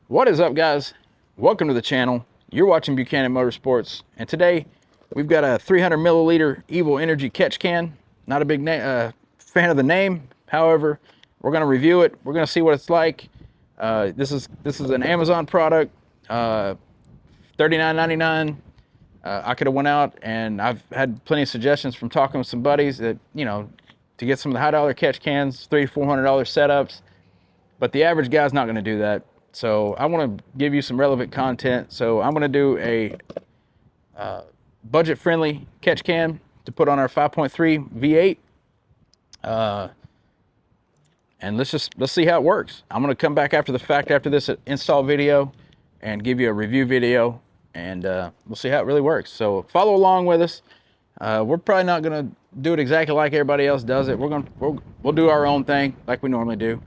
What is up, guys? Welcome to the channel. You're watching Buchanan Motorsports, and today we've got a 300 milliliter Evil Energy catch can. Not a big fan of the name. However, we're going to review it. We're going to see what it's like. This is an Amazon product. $39.99. I could have went out, and I've had plenty of suggestions from talking with some buddies that, you know, to get some of the high dollar catch cans, $300-400 setups. But the average guy's not going to do that. So I want to give you some relevant content. So I'm going to do a budget-friendly catch can to put on our 5.3 V8. And let's see how it works. I'm going to come back after the fact after this install video and give you a review video, and we'll see how it really works. So follow along with us. We're probably not going to do it exactly like everybody else does it. We'll do our own thing like we normally do.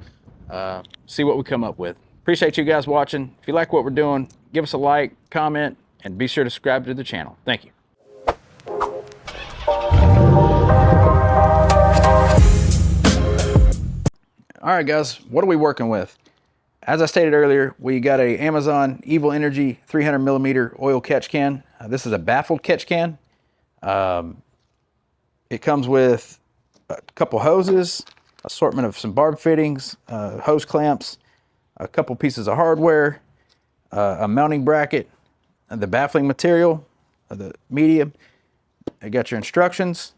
See what we come up with. Appreciate you guys watching. If you like what we're doing, give us a like, comment, and be sure to subscribe to the channel. Thank you. All right, guys, what are we working with? As I stated earlier, we got a Amazon Evil Energy 300 millimeter oil catch can. This is a baffled catch can. It comes with a couple hoses, assortment of some barb fittings, hose clamps, a couple pieces of hardware, a mounting bracket, the baffling material, the medium. You got your instructions,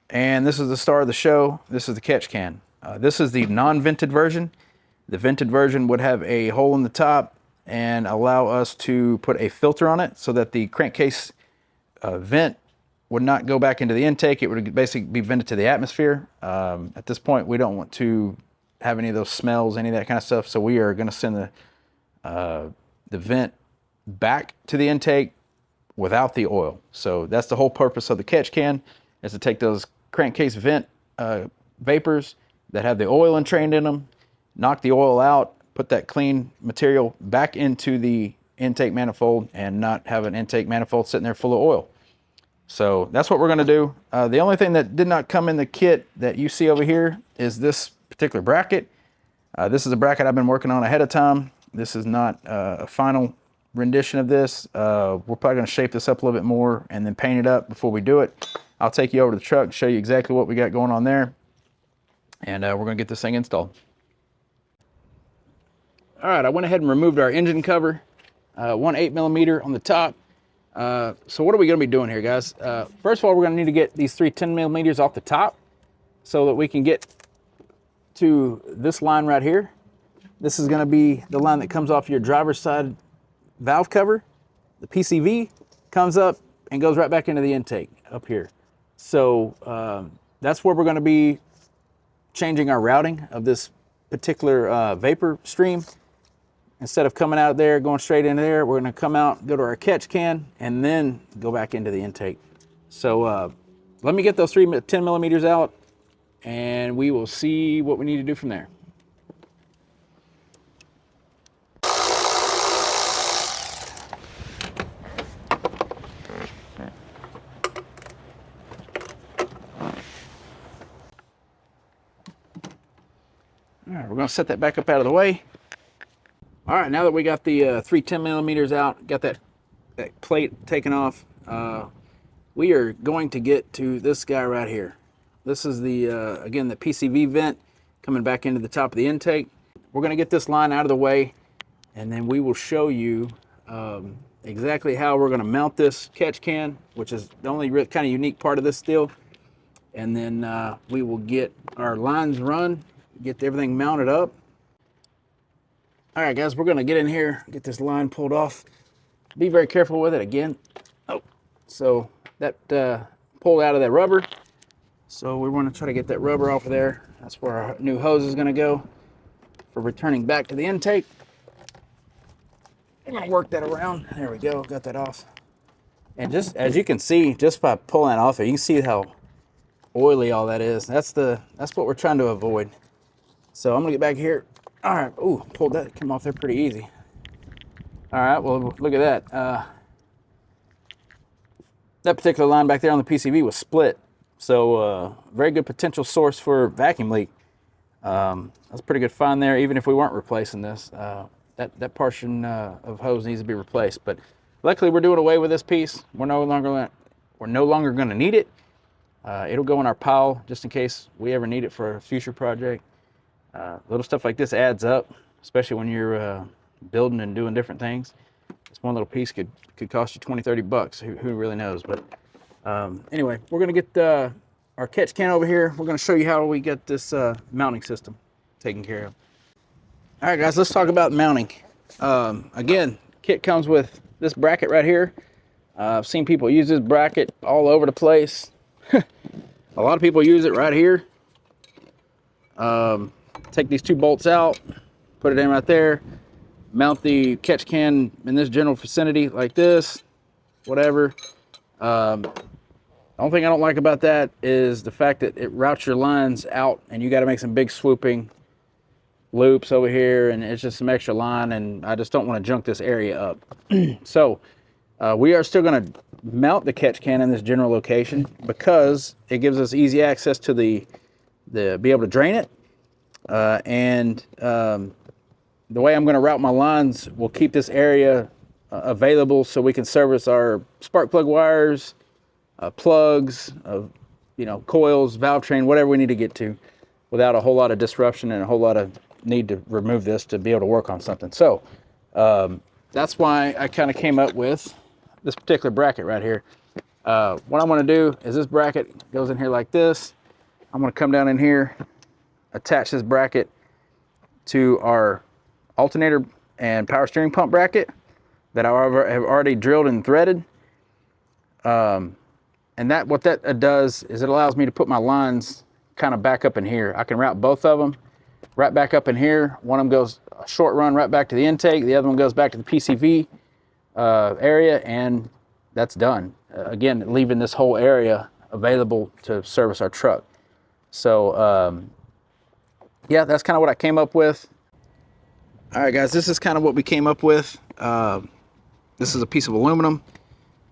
and this is the star of the show. This is the catch can. This is the non-vented version. The vented version would have a hole in the top and allow us to put a filter on it so that the crankcase vent would not go back into the intake. It would basically be vented to the atmosphere. At this point, we don't want to have any of those smells, any of that kind of stuff. So we are going to send the vent back to the intake without the oil. So that's the whole purpose of the catch can, is to take those crankcase vent vapors that have the oil entrained in them, knock the oil out, put that clean material back into the intake manifold, and not have an intake manifold sitting there full of oil. So that's what we're going to do. The only thing that did not come in the kit that you see over here is this particular bracket. This is a bracket I've been working on ahead of time. This is not a final rendition of this. We're probably going to shape this up a little bit more and then paint it up before we do it. I'll take you over to the truck, show you exactly what we got going on there, and we're going to get this thing installed. All right, I went ahead and removed our engine cover, 1/8 millimeter on the top. So what are we going to be doing here, guys? First of all, we're going to need to get these 3 10 millimeters off the top so that we can get to this line right here. This is going to be the line that comes off your driver's side valve cover. The PCV comes up and goes right back into the intake up here. So that's where we're going to be changing our routing of this particular vapor stream. Instead of coming out there, going straight into there, we're going to come out, go to our catch can, and then go back into the intake. So let me get those 3 10 millimeters out, and we will see what we need to do from there. All right, we're going to set that back up out of the way. All right, now that we got the 3 10 millimeters out, got that plate taken off, we are going to get to this guy right here. This is the, again, the PCV vent coming back into the top of the intake. We're going to get this line out of the way, and then we will show you exactly how we're going to mount this catch can, which is the only kind of unique part of this deal. And then we will get our lines run, get everything mounted up. All right, guys, we're going to get in here, get this line pulled off. Be very careful with it again. Oh, so that pulled out of that rubber. So we want to try to get that rubber off of there. That's where our new hose is going to go for returning back to the intake. I'm going to work that around. There we go, got that off. And just as you can see, just by pulling that off there, you can see how oily all that is. That's what we're trying to avoid. So I'm going to get back here. All right, ooh, pulled that, came off there pretty easy. All right, well, look at that. That particular line back there on the PCV was split. So very good potential source for vacuum leak. That's a pretty good find there, even if we weren't replacing this. that portion of hose needs to be replaced. But luckily, we're doing away with this piece. We're no longer going to need it. It'll go in our pile just in case we ever need it for a future project. Little stuff like this adds up, especially when you're building and doing different things. This one little piece could cost you $20-30. Who really knows? But anyway, we're gonna get our catch can over here. We're gonna show you how we get this mounting system taken care of. All right, guys, let's talk about mounting. Again, kit comes with this bracket right here. I've seen people use this bracket all over the place. A lot of people use it right here. Take these 2 bolts out, put it in right there, mount the catch can in this general vicinity like this, whatever. The only thing I don't like about that is the fact that it routes your lines out and you got to make some big swooping loops over here, and it's just some extra line, and I just don't want to junk this area up. So we are still going to mount the catch can in this general location because it gives us easy access to the be able to drain it, and the way I'm going to route my lines will keep this area available so we can service our spark plug wires, plugs, coils, valve train, whatever we need to get to, without a whole lot of disruption and a whole lot of need to remove this to be able to work on something. So that's why I kind of came up with this particular bracket right here. What I'm going to do is this bracket goes in here like this. I'm going to come down in here, attach this bracket to our alternator and power steering pump bracket that I have already drilled and threaded. And what that does is it allows me to put my lines kind of back up in here. I can route both of them right back up in here. One of them goes a short run right back to the intake. The other one goes back to the PCV area, and that's done. Again, leaving this whole area available to service our truck. So yeah, that's kind of what I came up with. All right, guys, this is kind of what we came up with. This is a piece of aluminum.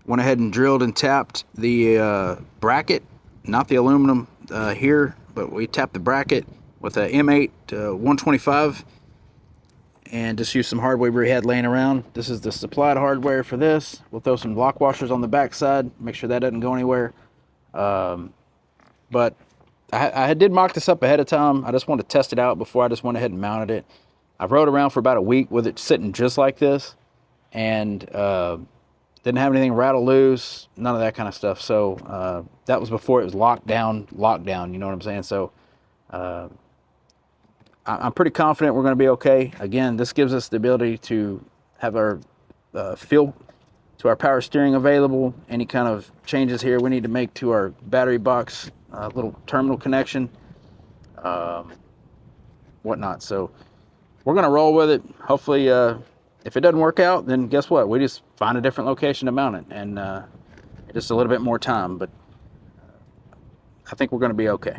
Went ahead and drilled and tapped the bracket, not the aluminum here, but we tapped the bracket with a M8 125 and just used some hardware we had laying around. This is the supplied hardware for this. We'll throw some block washers on the back side, make sure that doesn't go anywhere. But I did mock this up ahead of time. I just wanted to test it out before I just went ahead and mounted it. I've rode around for about a week with it sitting just like this, and didn't have anything rattle loose, none of that kind of stuff. So that was before it was lockdown, you know what I'm saying? So I'm pretty confident we're going to be okay. Again, this gives us the ability to have our feel to our power steering available. Any kind of changes here we need to make to our battery box, little terminal connection, whatnot. So we're going to roll with it. Hopefully, if it doesn't work out, then guess what? We just find a different location to mount it, and just a little bit more time. But I think we're going to be okay.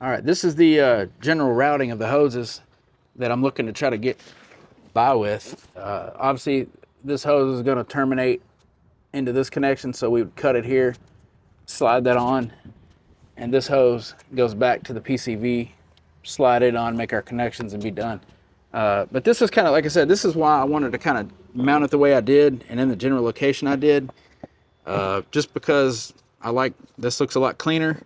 All right, this is the general routing of the hoses that I'm looking to try to get by with. Obviously, this hose is going to terminate into this connection, so we would cut it here, slide that on, and this hose goes back to the PCV, slide it on, make our connections, and be done. But this is kind of, like I said, this is why I wanted to kind of mount it the way I did and in the general location I did, just because I like this. Looks a lot cleaner.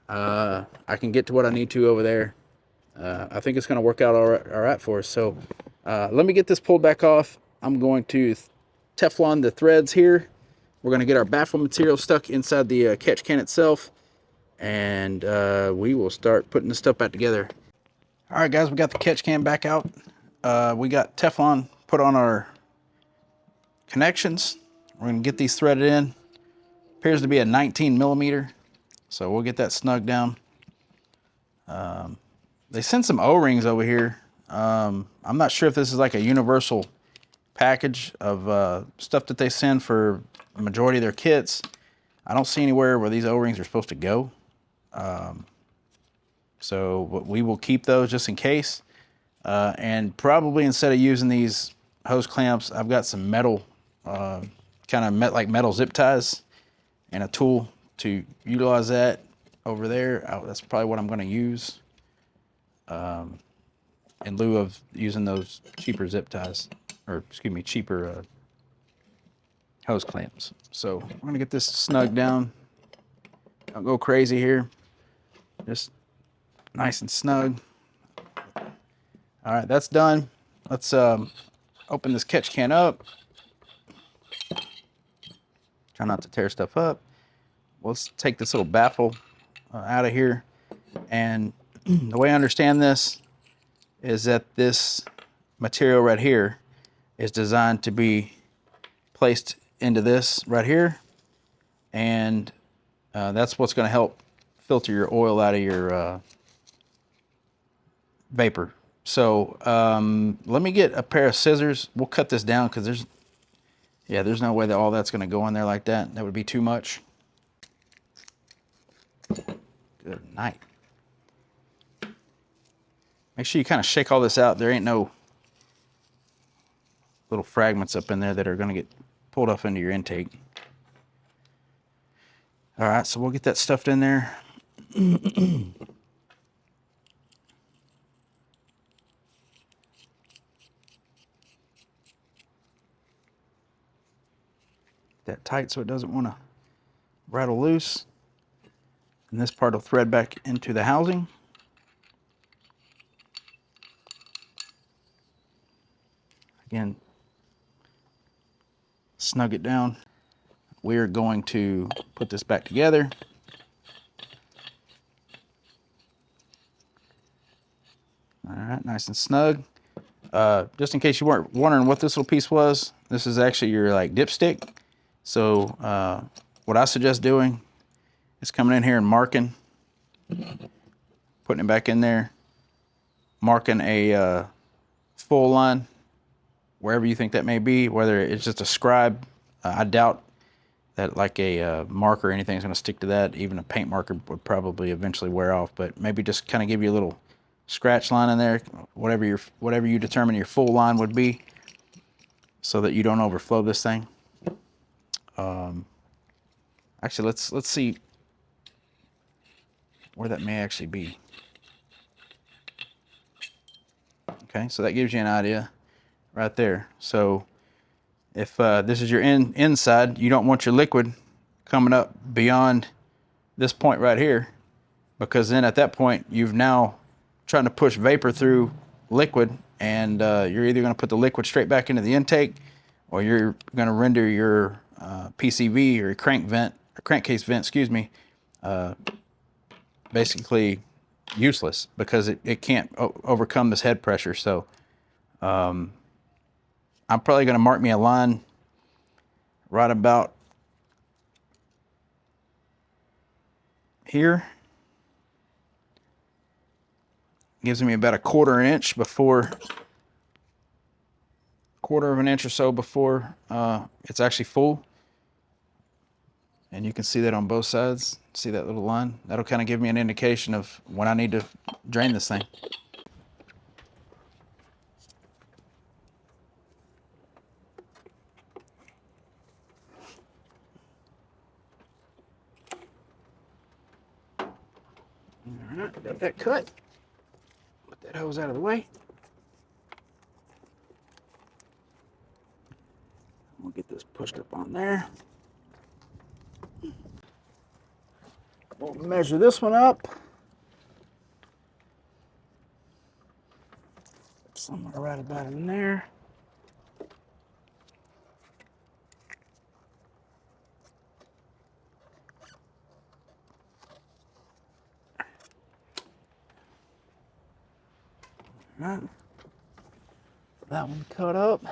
I can get to what I need to over there. I think it's going to work out all right for us. So let me get this pulled back off. I'm going to Teflon the threads here. We're going to get our baffle material stuck inside the catch can itself, and we will start putting this stuff back together. All right, guys, we got the catch can back out. We got Teflon put on our connections. We're going to get these threaded in. Appears to be a 19 millimeter. So we'll get that snug down. They sent some O-rings over here. I'm not sure if this is like a universal package of stuff that they send for the majority of their kits. I don't see anywhere where these O-rings are supposed to go. So we will keep those just in case. And probably instead of using these hose clamps, I've got some metal, kind of like metal zip ties and a tool to utilize that over there. That's probably what I'm going to use. in lieu of using those cheaper zip ties, or excuse me, cheaper hose clamps. So I'm gonna get this snug down. Don't go crazy here. Just nice and snug. All right, that's done. Let's open this catch can up. Try not to tear stuff up. Let's take this little baffle out of here. And the way I understand this is that this material right here is designed to be placed into this right here. And that's what's going to help filter your oil out of your vapor. So let me get a pair of scissors. We'll cut this down because there's no way that all that's going to go in there like that. That would be too much. Good night. Make sure you kind of shake all this out. There ain't no little fragments up in there that are going to get pulled off into your intake. All right, so we'll get that stuffed in there. That tight so it doesn't want to rattle loose. And this part will thread back into the housing. Again, snug it down. We're going to put this back together. All right, nice and snug. Just in case you weren't wondering what this little piece was, this is actually your like dipstick. So what I suggest doing is coming in here and marking, putting it back in there, marking a full line, wherever you think that may be, whether it's just a scribe. I doubt that like a marker or anything is going to stick to that. Even a paint marker would probably eventually wear off, but maybe just kind of give you a little scratch line in there, whatever you determine your full line would be, so that you don't overflow this thing. Actually, let's see where that may actually be. Okay, so that gives you an idea right there. So if this is your inside, you don't want your liquid coming up beyond this point right here, because then at that point you've now trying to push vapor through liquid, and you're either going to put the liquid straight back into the intake, or you're going to render your PCV or your crankcase vent, excuse me, basically useless, because it can't overcome this head pressure. So I'm probably going to mark me a line right about here. Gives me about a quarter of an inch or so before it's actually full. And you can see that on both sides. See that little line? That'll kind of give me an indication of when I need to drain this thing. All right, got that cut. Put that hose out of the way. We'll get this pushed up on there. We'll measure this one up. Somewhere right about in there. All right. That one cut up.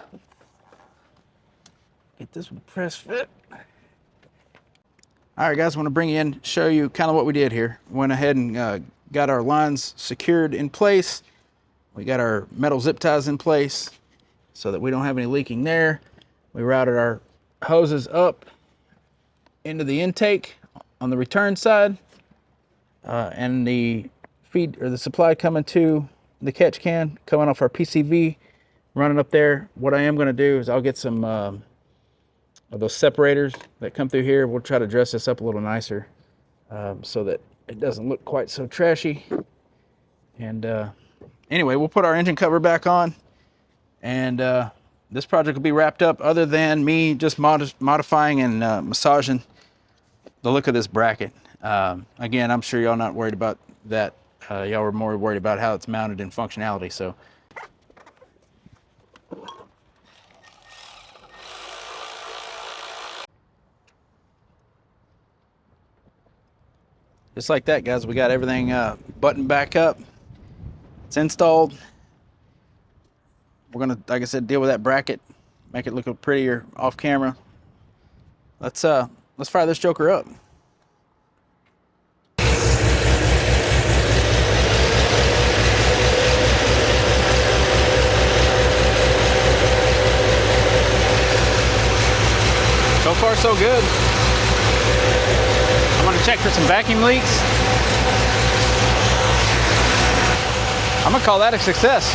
Get this one press fit. All right, guys, I want to bring you in, show you kind of what we did here. Went ahead and got our lines secured in place. We got our metal zip ties in place so that we don't have any leaking there. We routed our hoses up into the intake on the return side, and the feed or the supply coming to the catch can, coming off our PCV, running up there. What I am going to do is I'll get some of those separators that come through here. We'll try to dress this up a little nicer so that it doesn't look quite so trashy. And anyway, we'll put our engine cover back on, and this project will be wrapped up, other than me just modifying and massaging the look of this bracket. Again, I'm sure y'all not worried about that. Y'all were more worried about how it's mounted and functionality. So just like that, guys, we got everything buttoned back up. It's installed. We're gonna, like I said, deal with that bracket, make it look prettier off camera. Let's fire this joker up. So far, so good. I'm gonna check for some vacuum leaks. I'm gonna call that a success.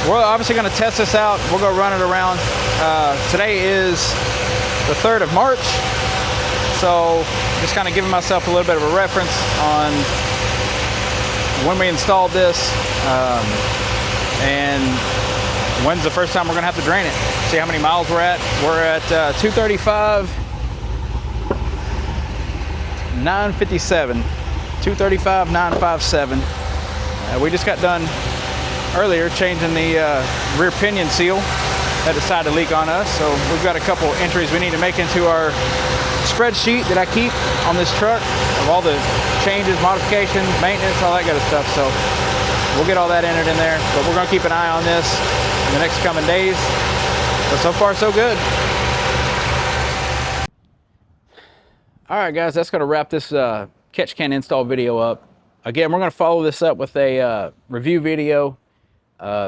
We're obviously gonna test this out. We'll go run it around. Today is the 3rd of March. So just kind of giving myself a little bit of a reference on when we installed this, and when's the first time we're gonna have to drain it. See how many miles we're at. We're at 235, 957, 235, 957. We just got done earlier changing the rear pinion seal that decided to leak on us. So we've got a couple entries we need to make into our spreadsheet that I keep on this truck of all the changes, modifications, maintenance, all that kind of stuff. So we'll get all that entered in there, but we're gonna keep an eye on this in the next coming days. But so far, so good. All right, guys, that's gonna wrap this catch can install video up. Again, we're gonna follow this up with a review video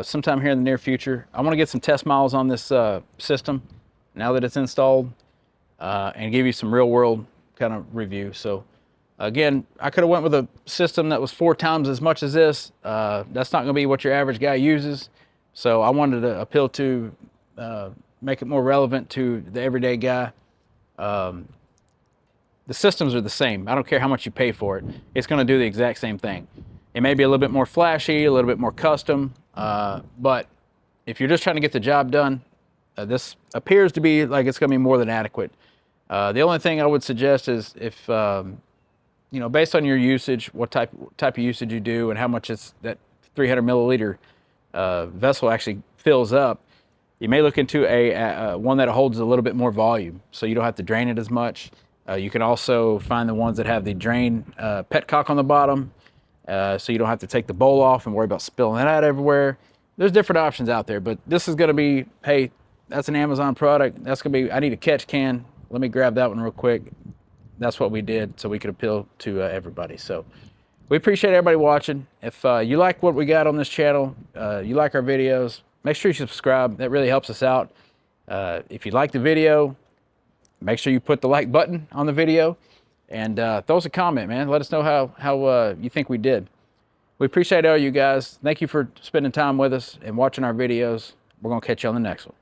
sometime here in the near future. I wanna get some test miles on this system now that it's installed, and give you some real world kind of review. So again, I could have went with a system that was 4 times as much as this. That's not gonna be what your average guy uses. So I wanted to appeal to, make it more relevant to the everyday guy. The systems are the same. I don't care how much you pay for it. It's gonna do the exact same thing. It may be a little bit more flashy, a little bit more custom, but if you're just trying to get the job done, this appears to be like it's gonna be more than adequate. The only thing I would suggest is if, you know, based on your usage, what type of usage you do and how much that 300 milliliter vessel actually fills up, you may look into a one that holds a little bit more volume, so you don't have to drain it as much. You can also find the ones that have the drain petcock on the bottom, so you don't have to take the bowl off and worry about spilling that out everywhere. There's different options out there, but this is gonna be, hey, that's an Amazon product. That's gonna be, I need a catch can. Let me grab that one real quick. That's what we did so we could appeal to everybody. So we appreciate everybody watching. If you like what we got on this channel, you like our videos, make sure you subscribe. That really helps us out. If you like the video, make sure you put the like button on the video, and throw us a comment, man. Let us know how you think we did. We appreciate all you guys. Thank you for spending time with us and watching our videos. We're gonna catch you on the next one.